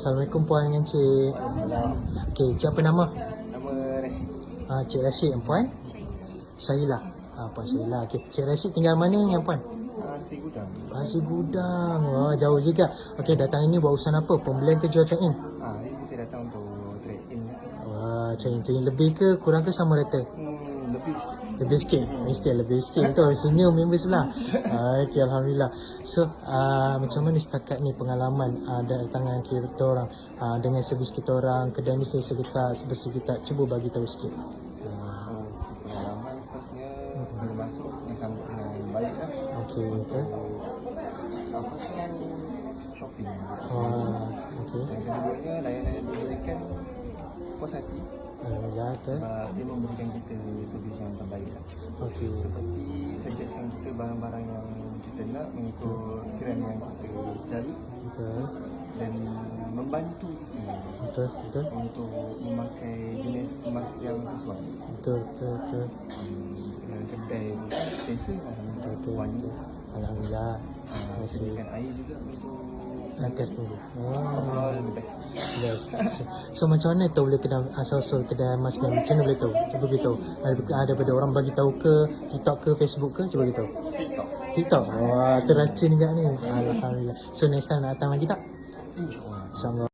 Assalamualaikum Puan dengan Cik. Okey, Cik apa nama? Nama Rashid. Cik Rashid. Puan? Syailah. Puan Syailah. Okey, Cik Rashid tinggal mana yang Puan? Si Gudang. Pasir Gudang. Wah, jauh juga. Okey, datang ini buat urusan apa? Pembelian ke jual trade in? Ini kita datang untuk trade in. Wah, trade in lebih ke kurang ke sama rata? Lebih sikit. Lebih sikit? Mesti lebih sikit tu. Senyum members lah. Okey, Alhamdulillah. So, macam mana setakat ni pengalaman datangan kita orang dengan servis kita orang, kedai ni sekitar cuba bagi tahu sikit. Pengalaman firstnya bila masuk disambut dengan baik lah. Okey, betul. Apa tu shopping. Okey. Yang keduanya layanan yang diberikan puas hati. Alhamdulillah, betul. Sebab dia memberikan kita servis yang terbaik lah. Okey. Seperti suggestion kita barang-barang yang kita nak mengikut trend yang kita cari Betul. dan membantu kita Betul, betul. untuk memakai jenis emas yang sesuai. Betul, betul, betul. Dengan kedai selesa Betul, betul. wangi. Alhamdulillah. Sediakan air juga untuk Lantas tunggu. overall the best. Yes. So macam mana tahu boleh kena asal-usul kedai emas ni? Macam mana boleh tahu? Cuba beritahu. Ada daripada orang bagi tahu ke TikTok ke Facebook ke? Cuba beritahu. TikTok. TikTok. Wah, terracun juga ni. Alhamdulillah. So next time nak datang lagi tak? InsyaAllah. InsyaAllah.